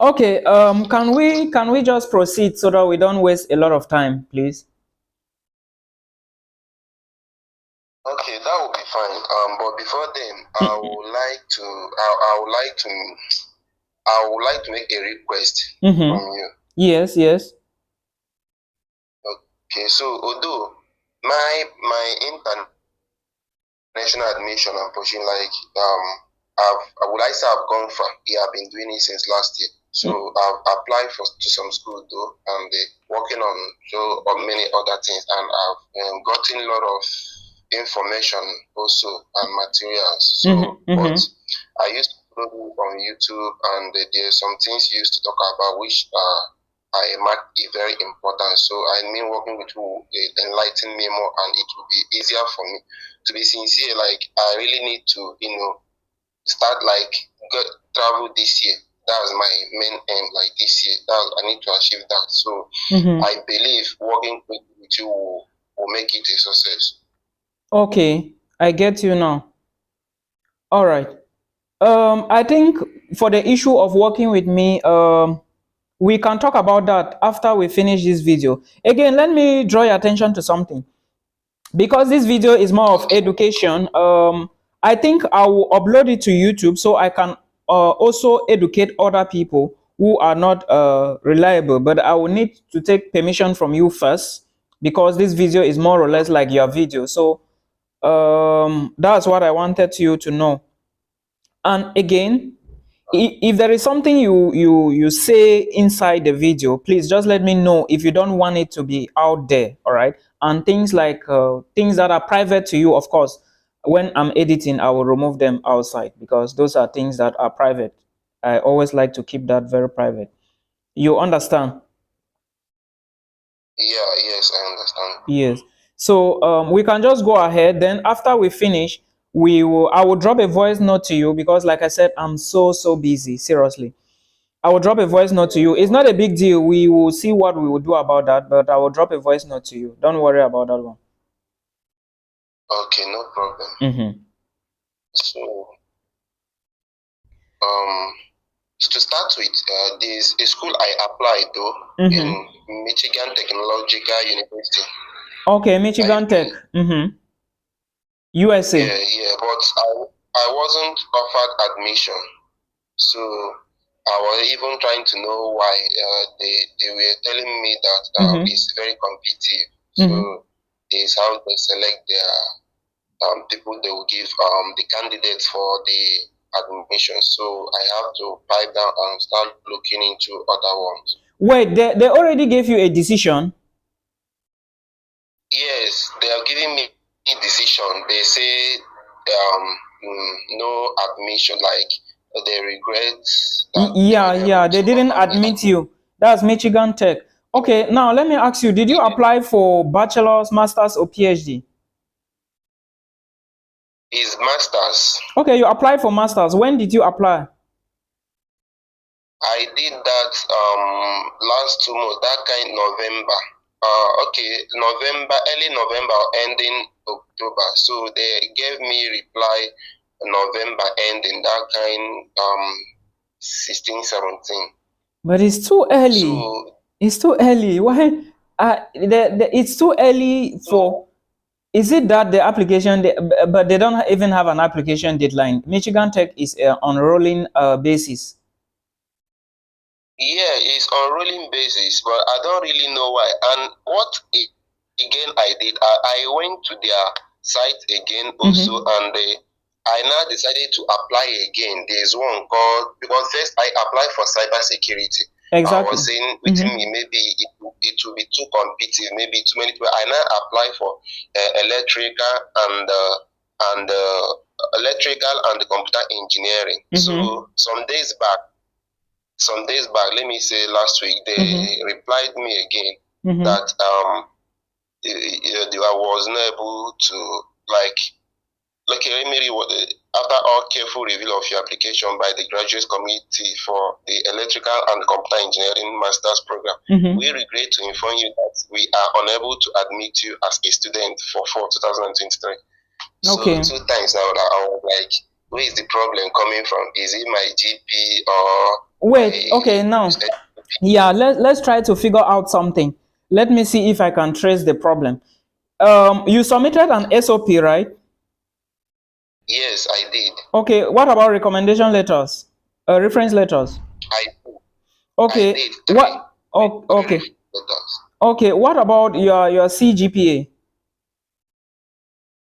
Okay, can we just proceed so that we don't waste a lot of time, please? Okay, that will be fine. But before then, I would like to, I would like to make a request from you. Yes, yes. Okay, so although my international admission I'm pushing, like I would like to say I've gone far. Yeah, I've been doing it since last year. So I've applied to some school though, and they working on many other things, and I've gotten a lot of information also and materials. So, but I used to go on YouTube, and there's some things you used to talk about which I mark it very important. So I mean, working with you enlighten me more, and it will be easier for me. To be sincere, like I really need to, start like travel this year. That's my main aim. Like this year, I need to achieve that. So I believe working with you will make it a success. Okay, I get you now. All right. I think for the issue of working with me, we can talk about that after we finish this video. Again, let me draw your attention to something. Because this video is more of education, I think I will upload it to YouTube so I can also educate other people who are not reliable. But I will need to take permission from you first, because this video is more or less like your video. So that's what I wanted you to know. And again, if there is something you say inside the video, please just let me know if you don't want it to be out there. All right. And things like things that are private to you, of course, when I'm editing, I will remove them outside, because those are things that are private. I always like to keep that very private. You understand? Yeah, yes, I understand. Yes. So we can just go ahead. Then after we finish, I will drop a voice note to you, because like I said, I'm so busy. Seriously. I will drop a voice note to you. It's not a big deal. We will see what we will do about that, but I will drop a voice note to you. Don't worry about that one. Okay, no problem. So, to start with, there's a school I applied though in Michigan Technological University. Okay, Michigan Tech. USA. Yeah, but I wasn't offered admission. So I was even trying to know why. They were telling me that it's very competitive. So is how they select their people they will give the candidates for the admission. So I have to pipe down and start looking into other ones. Wait, they already gave you a decision? Yes, they are giving me a decision. They say no admission, like they regret that yeah, they didn't admit you. That's Michigan Tech. Okay, now let me ask you, did you apply for bachelor's, master's, or PhD? It's master's. Okay, you applied for master's. When did you apply? I did that last 2 months, that kind November. Early November, ending October. So they gave me reply November ending, that kind 16, 17. But it's too early. So it's too early. Why? It's too early for. Is it that the application, but they don't even have an application deadline? Michigan Tech is on rolling basis. Yeah, it's on rolling basis, but I don't really know why. And what again I did, I went to their site again also, and I now decided to apply again. There's one called, because first I applied for cybersecurity. Exactly. I was saying within me, maybe it will be too competitive, maybe too many people. I now apply for electrical and the computer engineering. So some days back, let me say last week, they replied me again that I was not able to after all careful review of your application by the graduate committee for the electrical and computer engineering master's program, we regret to inform you that we are unable to admit you as a student for 2023. Okay. So 2 times now I was like, where is the problem coming from? Is it my GP or Wait, my okay, now, SOP? yeah, let's try to figure out something. Let me see if I can trace the problem. You submitted an SOP, right? Yes, I did. Okay, what about recommendation letters? Reference letters? I did. I Okay, did three. what? Oh, okay, Letters. okay. What about your CGPA?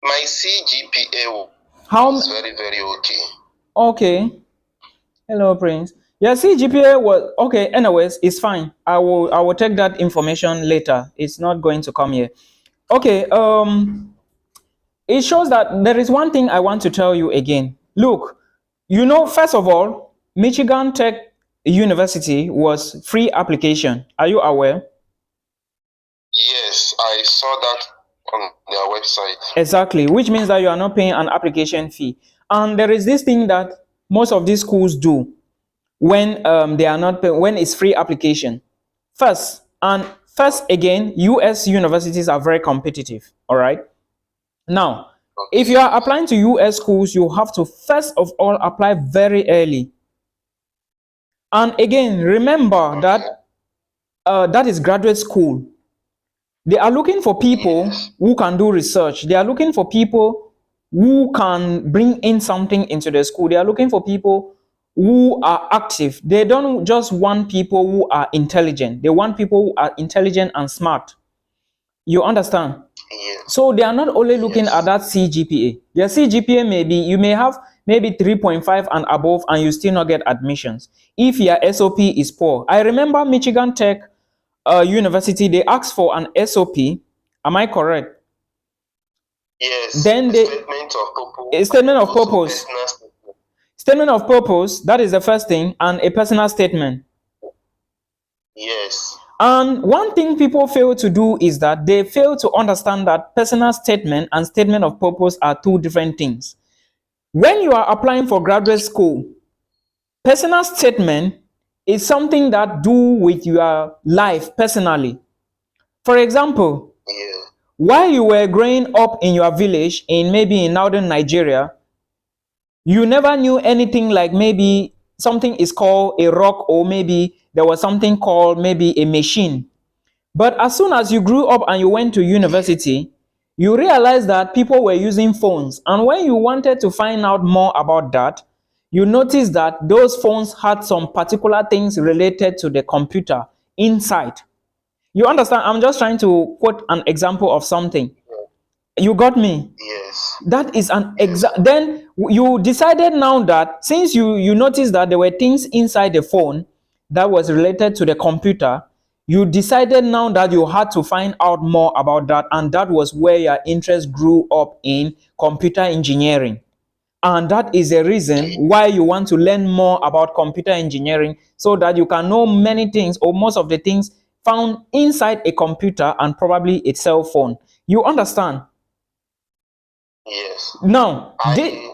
My CGPA How? was very, very okay. Okay. Hello, Prince. Your CGPA was okay. Anyways, it's fine. I will take that information later. It's not going to come here. Okay. It shows that there is one thing I want to tell you again. Look, first of all, Michigan Tech University was free application. Are you aware? Yes, I saw that on their website. Exactly, which means that you are not paying an application fee. And there is this thing that most of these schools do when they are not paying, when it's free application. First again, US universities are very competitive. All right. Now, if you are applying to US schools, you have to first of all apply very early. And again, remember that that is graduate school. They are looking for people who can do research. They are looking for people who can bring in something into the school. They are looking for people who are active. They don't just want people who are intelligent. They want people who are intelligent and smart. You understand? Yes. So they are not only looking at that CGPA. Your CGPA you may have maybe 3.5 and above, and you still not get admissions if your SOP is poor. I remember Michigan Tech University, they asked for an SOP. Am I correct? Yes. Then statement of purpose. A statement of purpose. Statement of purpose, that is the first thing, and a personal statement. Yes. And one thing people fail to do is that they fail to understand that personal statement and statement of purpose are two different things. When you are applying for graduate school, personal statement is something that do with your life personally. For example, while you were growing up in your village maybe in northern Nigeria, you never knew anything like maybe something is called a rock, or maybe there was something called maybe a machine. But as soon as you grew up and you went to university, you realized that people were using phones. And when you wanted to find out more about that, you noticed that those phones had some particular things related to the computer inside. You understand? I'm just trying to quote an example of something. You got me? Yes. That is an then you decided now that since you noticed that there were things inside the phone that was related to the computer, you decided now that you had to find out more about that, and that was where your interest grew up in computer engineering. And that is the reason why you want to learn more about computer engineering, so that you can know many things or most of the things found inside a computer and probably a cell phone. You understand? Yes. Now,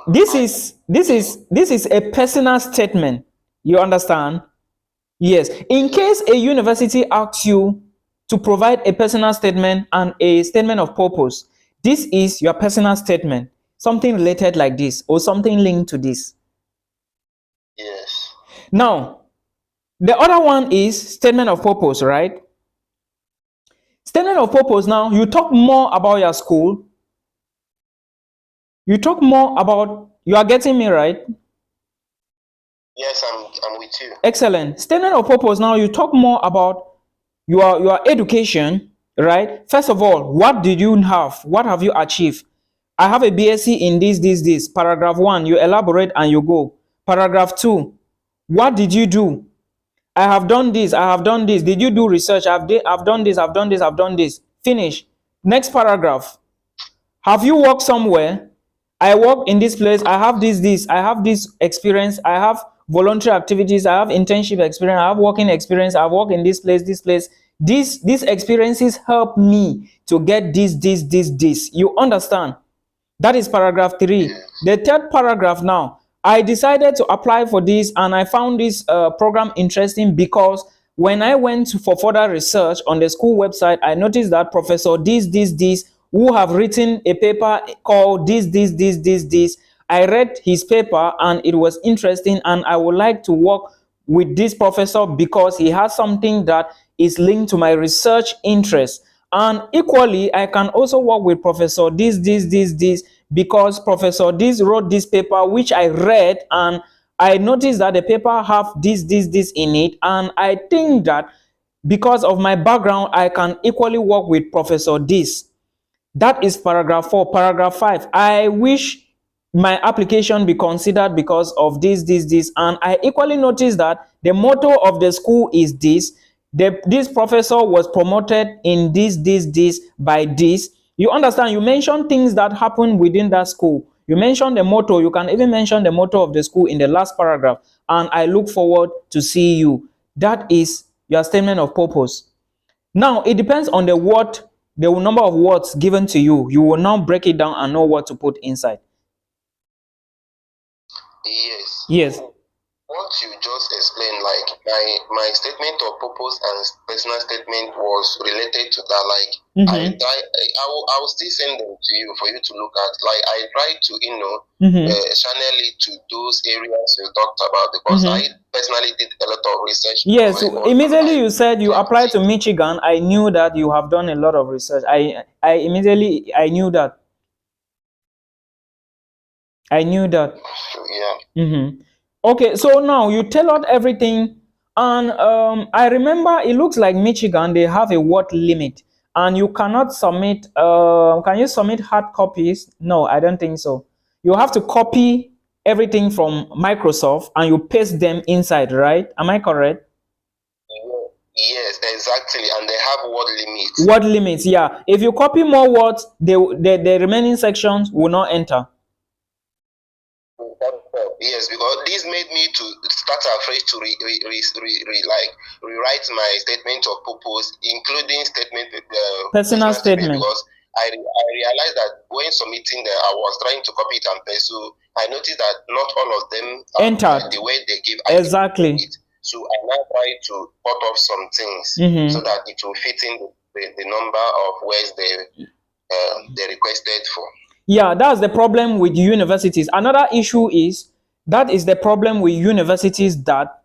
this is a personal statement. You understand? Yes. In case a university asks you to provide a personal statement and a statement of purpose, this is your personal statement. Something related like this or something linked to this. Yes. Now, the other one is statement of purpose, right? Statement of purpose, now you talk more about your school. You talk more about, you are getting me, right? Yes, I'm with you. Excellent. Statement of purpose, now you talk more about your education, right? First of all, what did you have? What have you achieved? I have a BSc in this. Paragraph 1, you elaborate and you go. Paragraph 2, what did you do? I have done this. Did you do research? I've done this. Finish. Next paragraph. Have you worked somewhere? I work in this place. I have this. I have this experience. I have voluntary activities. I have internship experience. I have working experience. I've worked in this place. These experiences help me to get this. You understand? That is paragraph 3. The third paragraph now. I decided to apply for this, and I found this program interesting because when I went for further research on the school website, I noticed that Professor this, who have written a paper called this, I read his paper and it was interesting, and I would like to work with this professor because he has something that is linked to my research interest. And equally, I can also work with Professor this, because Professor this wrote this paper which I read, and I noticed that the paper have this in it, and I think that because of my background, I can equally work with Professor this. That is paragraph 4. Paragraph 5, I wish my application be considered because of this, and I equally noticed that the motto of the school is this. This professor was promoted in this by this. You understand? You mentioned things that happen within that school. You mentioned the motto. You can even mention the motto of the school in the last paragraph. And I look forward to see you. That is your statement of purpose. Now, it depends on the number of words given to you. You will now break it down and know what to put inside. Yes. Yes. What you just explained, like my statement of purpose and personal statement was related to that. Like I will still send them to you for you to look at. Like I try to channel it to those areas you talked about, because I personally did a lot of research. Yes, immediately you said you applied to Michigan. I knew that you have done a lot of research. I immediately knew that. I knew that. Yeah. Okay, so now you tailored everything, and I remember it looks like Michigan, they have a word limit, and you cannot submit. Can you submit hard copies? No, I don't think so. You have to copy everything from Microsoft and you paste them inside, right? Am I correct? Yes, exactly, and they have word limits. Word limits, yeah. If you copy more words, the remaining sections will not enter. Yes, because this made me to start afresh to rewrite my statement of purpose, including personal statement, because I realized that when submitting them, I was trying to copy it and paste. So I noticed that not all of them entered the way they give exactly it. So I now try to cut off some things so that it will fit in the number of words they requested for. Yeah, that's the problem with universities. Another issue is that is the problem with universities that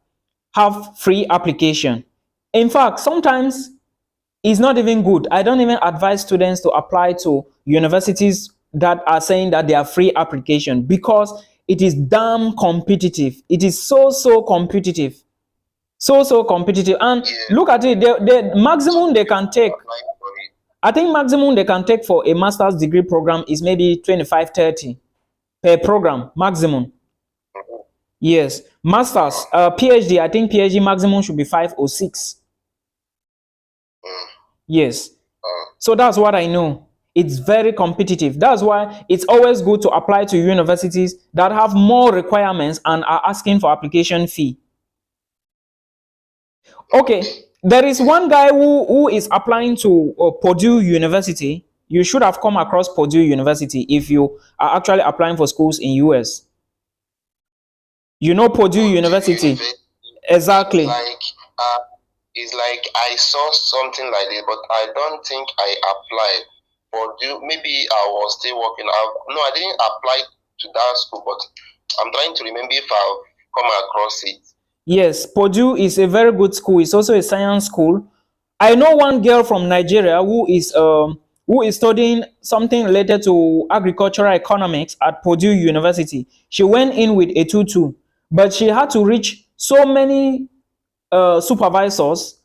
have free application. In fact, sometimes it's not even good. I don't even advise students to apply to universities that are saying that they are free application, because it is damn competitive. It is so competitive. So competitive. And look at it, the maximum they can take, I think maximum they can take for a master's degree program is maybe 25, 30 per program, maximum. Yes, master's, PhD, I think PhD maximum should be 5 or 6. Yes. So that's what I know. It's very competitive. That's why it's always good to apply to universities that have more requirements and are asking for application fee. Okay, there is one guy who is applying to Purdue University. You should have come across Purdue University if you are actually applying for schools in US. You know Purdue University? Exactly. It's like I saw something like this, but I don't think I applied. Purdue, maybe I was still working. No, I didn't apply to that school, but I'm trying to remember if I've come across it. Yes, Purdue is a very good school. It's also a science school. I know one girl from Nigeria who is studying something related to agricultural economics at Purdue University. She went in with a 2-2, but she had to reach so many supervisors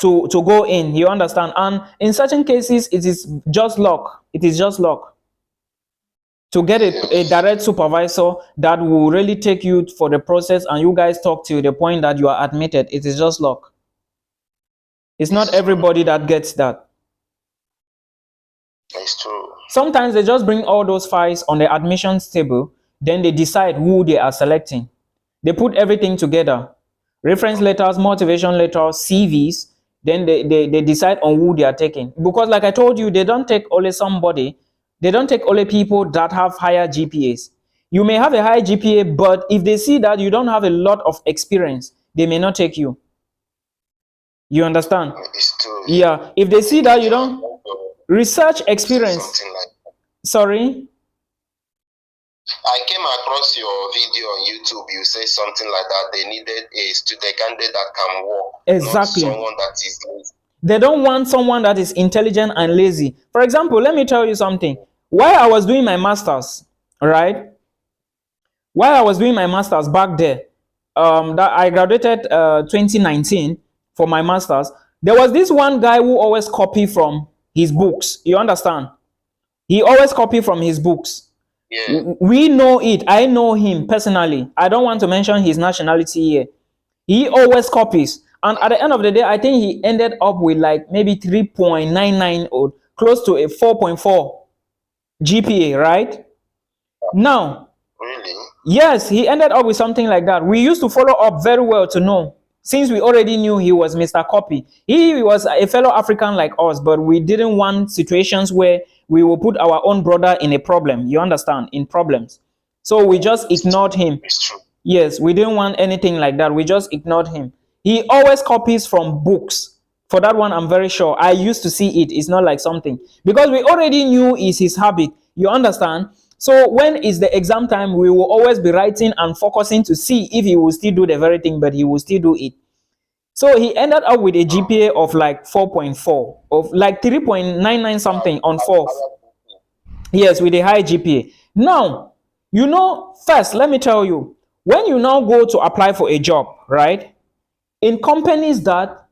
to go in. You understand? And in certain cases, it is just luck. It is just luck to get a direct supervisor that will really take you for the process and you guys talk to the point that you are admitted. It is just luck. It's not everybody that gets that. It's true. Sometimes they just bring all those files on the admissions table, then they decide who they are selecting. They put everything together. Reference letters, motivation letters, CVs, then they decide on who they are taking. Because like I told you, they don't take only somebody. They don't take only people that have higher GPAs. You may have a high GPA, but if they see that you don't have a lot of experience, they may not take you. You understand? Yeah. If they see that you don't research experience. Sorry? I came across your video on YouTube. You say something like that. They needed a student candidate that can work, Exactly. not someone that is lazy. They don't want someone that is intelligent and lazy. For example, let me tell you something. While I was doing my master's, right? While I was doing my master's back there, that I graduated 2019 for my master's. There was this one guy who always copy from his books. You understand? He always copy from his books. Yeah. We know it. I know him personally. I don't want to mention his nationality here. He always copies. And at the end of the day, I think he ended up with like maybe 3.99 or close to a 4.4 GPA, right? Now, Really? yes, he ended up with something like that. We used to follow up very well to know, since we already knew he was Mr. Copy. He was a fellow African like us, but we didn't want situations where we will put our own brother in a problem. You understand? In problems. So we just ignored him. It's true. Yes, we didn't want anything like that. We just ignored him. He always copies from books. For that one, I'm very sure. I used to see it. It's not like something. Because we already knew is his habit. You understand? So when is the exam time, we will always be writing and focusing to see if he will still do the very thing, but he will still do it. So he ended up with a GPA of like 4.4, of like 3.99 something on fourth. Yes, with a high GPA. Now, first, let me tell you, when you now go to apply for a job, right? In companies that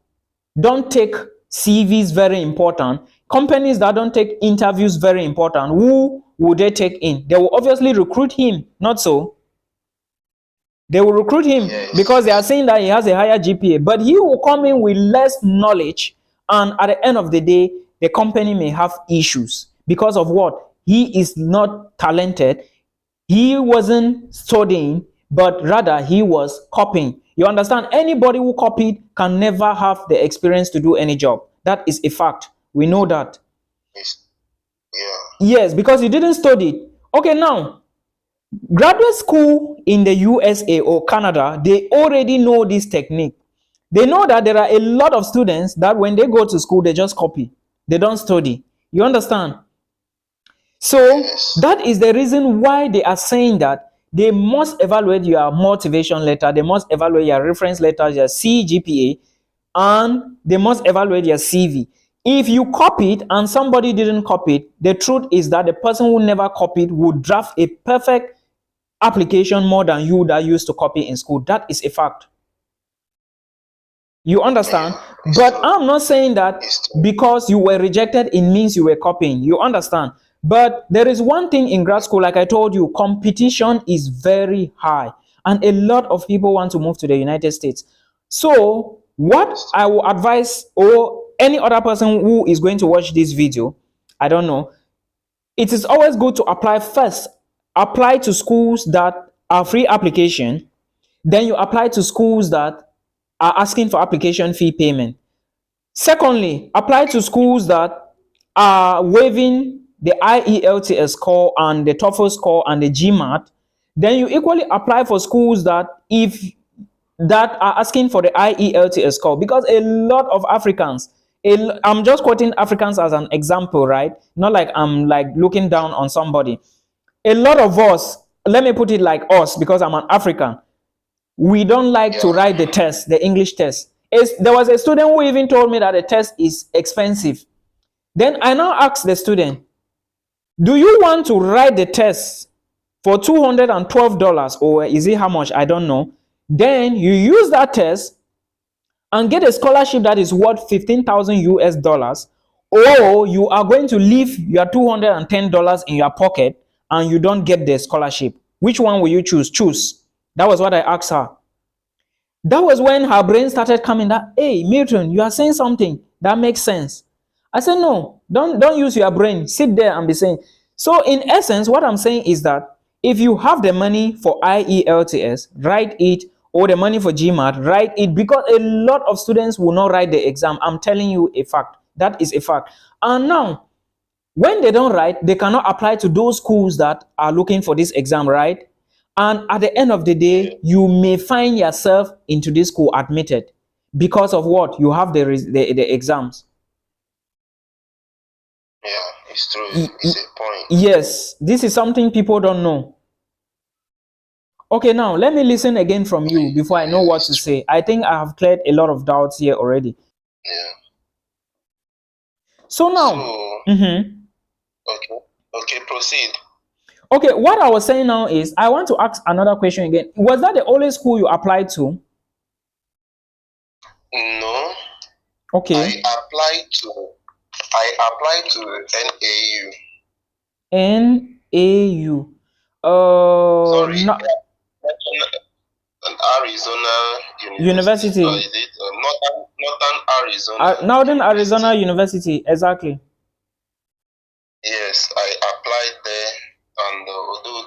don't take CVs very important, companies that don't take interviews very important, who would they take in? They will obviously recruit him, not so? They will recruit him because they are saying that he has a higher GPA, but he will come in with less knowledge, and at the end of the day, the company may have issues because of what? He is not talented. He wasn't studying, but rather he was copying. You understand? Anybody who copied can never have the experience to do any job. That is a fact. We know that. Yeah. Yes, because you didn't study. Okay, now, graduate school in the USA or Canada, they already know this technique. They know that there are a lot of students that when they go to school, they just copy. They don't study. You understand? So that is the reason why they are saying that they must evaluate your motivation letter, they must evaluate your reference letter, your CGPA, and they must evaluate your CV. If you copied and somebody didn't copy it, the truth is that the person who never copied would draft a perfect application more than you that used to copy in school. That is a fact. You understand? But I'm not saying that because you were rejected, it means you were copying. You understand? But there is one thing in grad school, like I told you, competition is very high. And a lot of people want to move to the United States. So what I will advise, or any other person who is going to watch this video, I don't know, it is always good to apply first. Apply to schools that are free application. Then you apply to schools that are asking for application fee payment. Secondly, apply to schools that are waiving the IELTS score and the TOEFL score and the GMAT. Then you equally apply for schools that are asking for the IELTS score, because a lot of Africans, I'm just quoting Africans as an example, right? Not like I'm like looking down on somebody. A lot of us, let me put it like us, because I'm an African, we don't like to write the test, the English test. There was a student who even told me that the test is expensive. Then I now asked the student, do you want to write the test for $212, or is it how much? I don't know. Then you use that test and get a scholarship that is worth 15,000 US dollars, or you are going to leave your $210 in your pocket and you don't get the scholarship. Which one will you choose? Choose. That was what I asked her. That was when her brain started coming that, hey, Milton, you are saying something that makes sense. I said, no, don't use your brain. Sit there and be saying. So in essence, what I'm saying is that if you have the money for IELTS, write it, or the money for GMAT, write it, because a lot of students will not write the exam. I'm telling you a fact. That is a fact. And now, when they don't write, they cannot apply to those schools that are looking for this exam, right? And at the end of the day, you may find yourself into this school admitted because of what? You have the exams. Yeah, it's true. It's a point. Yes, this is something people don't know. Okay, now let me listen again from you before I know what to say. I think I have cleared a lot of doubts here already. Yeah. So now, Okay, proceed. Okay, what I was saying now is I want to ask another question again. Was that the only school you applied to? No. Okay. I applied to NAU. NAU. Sorry, Not Arizona University. Or University. is it Northern Arizona Northern University? Arizona University, exactly. Yes, I applied there, and although